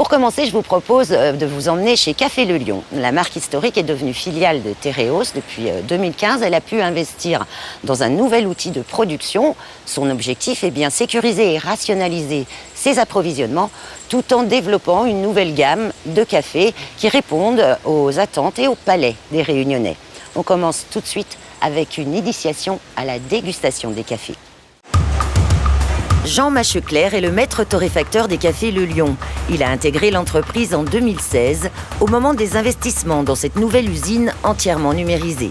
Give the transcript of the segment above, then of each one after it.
Pour commencer, je vous propose de vous emmener chez Café Le Lion. La marque historique est devenue filiale de Tereos depuis 2015. Elle a pu investir dans un nouvel outil de production. Son objectif est bien sécuriser et rationaliser ses approvisionnements tout en développant une nouvelle gamme de cafés qui répondent aux attentes et au palais des Réunionnais. On commence tout de suite avec une initiation à la dégustation des cafés. Jean Macheclerc est le maître torréfacteur des cafés Le Lion. Il a intégré l'entreprise en 2016, au moment des investissements dans cette nouvelle usine entièrement numérisée.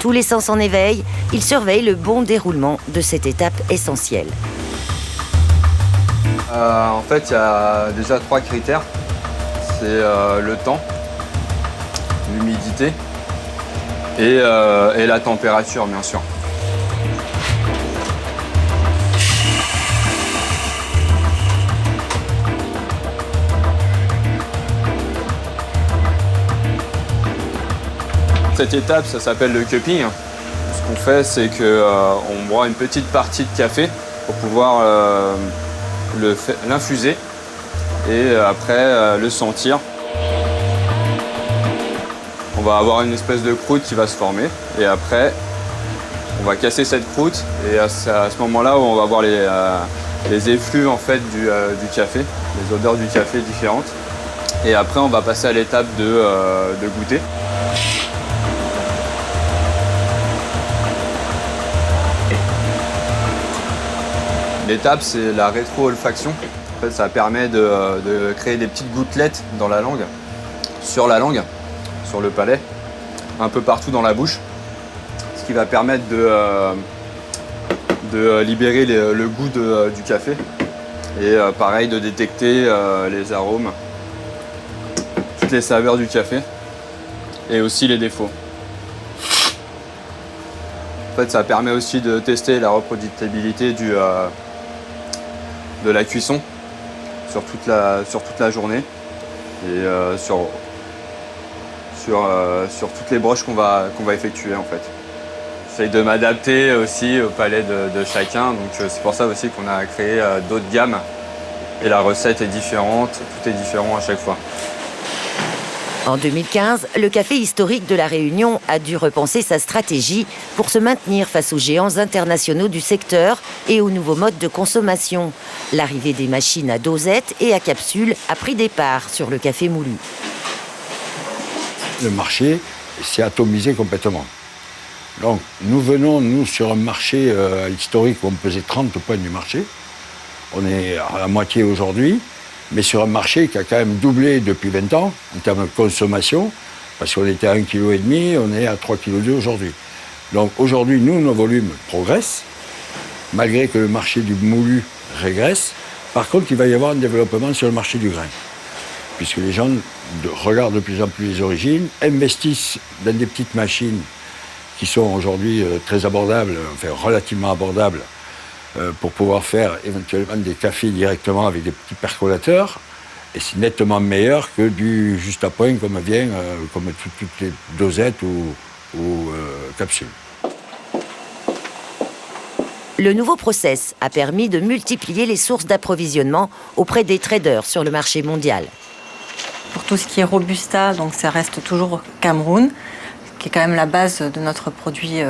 Tous les sens en éveil, il surveille le bon déroulement de cette étape essentielle. En fait, il y a déjà 3 critères. C'est le temps, l'humidité et la température, bien sûr. Cette étape, ça s'appelle le cupping. Ce qu'on fait, c'est qu'on boit une petite partie de café pour pouvoir l'infuser et après le sentir. On va avoir une espèce de croûte qui va se former et après, on va casser cette croûte et c'est à ce moment-là où on va voir les effluves en fait, du café, les odeurs du café différentes. Et après, on va passer à l'étape de goûter. L'étape, c'est la rétro-olfaction. En fait, ça permet de créer des petites gouttelettes dans la langue, sur le palais, un peu partout dans la bouche, ce qui va permettre de libérer le goût du café et pareil de détecter les arômes, toutes les saveurs du café et aussi les défauts. En fait, ça permet aussi de tester la reproductibilité de la cuisson sur toute la journée et sur toutes les broches qu'on va effectuer en fait. J'essaye de m'adapter aussi au palais de chacun, donc c'est pour ça aussi qu'on a créé d'autres gammes et la recette est différente, tout est différent à chaque fois. En 2015, le café historique de La Réunion a dû repenser sa stratégie pour se maintenir face aux géants internationaux du secteur et aux nouveaux modes de consommation. L'arrivée des machines à dosette et à capsules a pris des parts sur le café moulu. Le marché s'est atomisé complètement. Donc nous venons, sur un marché historique où on pesait 30 points du marché. On est à la moitié aujourd'hui. Mais sur un marché qui a quand même doublé depuis 20 ans en termes de consommation, parce qu'on était à 1,5 kg, on est à 3,2 kg aujourd'hui. Donc aujourd'hui, nos volumes progressent, malgré que le marché du moulu régresse. Par contre, il va y avoir un développement sur le marché du grain, puisque les gens regardent de plus en plus les origines, investissent dans des petites machines qui sont aujourd'hui très abordables, enfin relativement abordables, pour pouvoir faire éventuellement des cafés directement avec des petits percolateurs. Et c'est nettement meilleur que du juste à point comme toutes les dosettes ou capsules. Le nouveau process a permis de multiplier les sources d'approvisionnement auprès des traders sur le marché mondial. Pour tout ce qui est Robusta, donc ça reste toujours Cameroun, qui est quand même la base de notre produit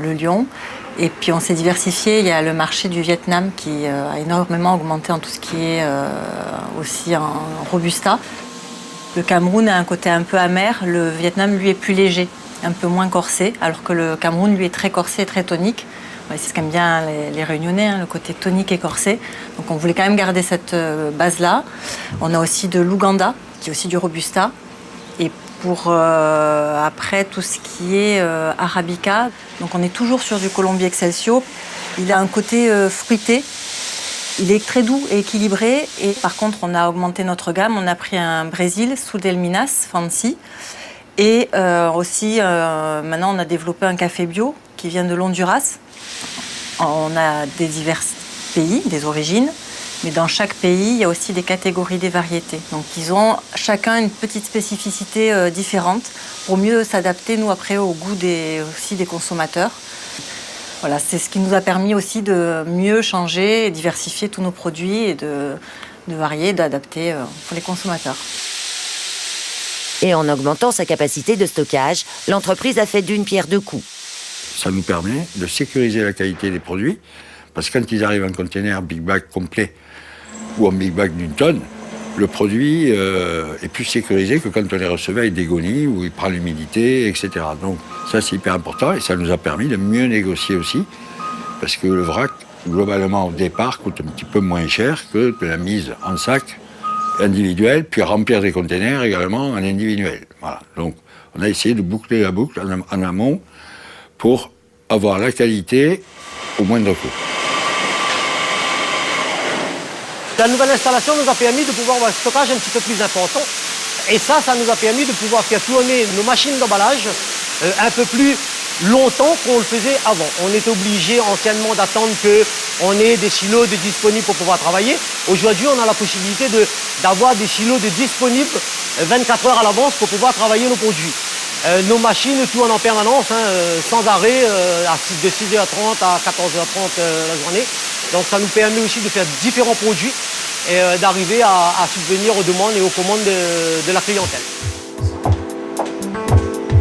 Le Lion. Et puis on s'est diversifié, il y a le marché du Vietnam qui a énormément augmenté en tout ce qui est aussi en Robusta. Le Cameroun a un côté un peu amer, le Vietnam lui est plus léger, un peu moins corsé, alors que le Cameroun lui est très corsé et très tonique. Ouais, c'est ce qu'aiment bien les Réunionnais, hein, le côté tonique et corsé. Donc on voulait quand même garder cette base-là. On a aussi de l'Ouganda, qui est aussi du Robusta. Et pour après tout ce qui est Arabica, donc on est toujours sur du Colombier Excelsior. Il a un côté fruité, il est très doux et équilibré. Et par contre, on a augmenté notre gamme, on a pris un Brésil, Sudelminas Fancy. Et aussi, maintenant, on a développé un café bio qui vient de l'Honduras. On a des divers pays, des origines. Mais dans chaque pays, il y a aussi des catégories, des variétés. Donc ils ont chacun une petite spécificité différente pour mieux s'adapter, nous, après, au goût aussi des consommateurs. Voilà, c'est ce qui nous a permis aussi de mieux changer et diversifier tous nos produits et de varier, d'adapter pour les consommateurs. Et en augmentant sa capacité de stockage, l'entreprise a fait d'une pierre deux coups. Ça nous permet de sécuriser la qualité des produits, parce que quand ils arrivent en container Big Bag complet ou en Big Bag d'une tonne, le produit est plus sécurisé que quand on les recevait avec des gonis où il prend l'humidité, etc. Donc ça c'est hyper important et ça nous a permis de mieux négocier aussi, parce que le vrac, globalement au départ, coûte un petit peu moins cher que de la mise en sac individuel, puis remplir des containers également en individuel. Voilà. Donc on a essayé de boucler la boucle en amont pour avoir la qualité au moindre coût. La nouvelle installation nous a permis de pouvoir avoir un stockage un petit peu plus important. Et ça nous a permis de pouvoir faire tourner nos machines d'emballage un peu plus longtemps qu'on le faisait avant. On était obligé anciennement d'attendre qu'on ait des silos de disponibles pour pouvoir travailler. Aujourd'hui, on a la possibilité d'avoir des silos de disponibles 24 heures à l'avance pour pouvoir travailler nos produits. Nos machines tournent en permanence, sans arrêt, de 6h30 à 14h30 la journée. Donc ça nous permet aussi de faire différents produits et d'arriver à subvenir aux demandes et aux commandes de la clientèle.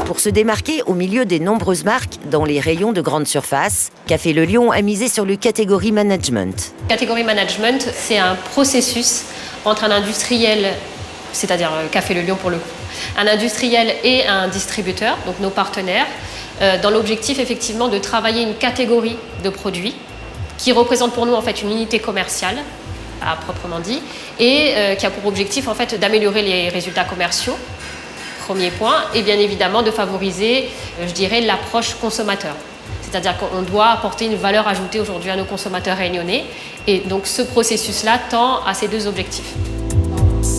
Pour se démarquer au milieu des nombreuses marques dans les rayons de grande surface, Café Le Lion a misé sur le category management. Category management, c'est un processus entre un industriel, c'est-à-dire Café Le Lion pour le coup, un industriel et un distributeur, donc nos partenaires, dans l'objectif effectivement de travailler une catégorie de produits qui représente pour nous en fait une unité commerciale, à proprement dit, et qui a pour objectif en fait d'améliorer les résultats commerciaux. Premier point, et bien évidemment de favoriser, je dirais, l'approche consommateur. C'est-à-dire qu'on doit apporter une valeur ajoutée aujourd'hui à nos consommateurs réunionnais. Et donc ce processus-là tend à ces deux objectifs.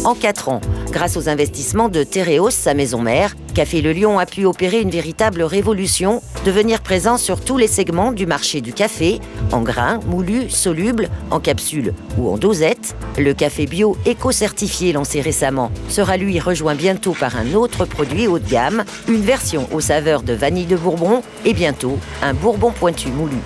En 4 ans, grâce aux investissements de Tereos, sa maison mère, Café Le Lion a pu opérer une véritable révolution, devenir présent sur tous les segments du marché du café, en grains, moulus, solubles, en capsules ou en dosettes. Le café bio éco-certifié lancé récemment sera lui rejoint bientôt par un autre produit haut de gamme, une version aux saveurs de vanille de Bourbon et bientôt un Bourbon pointu moulu.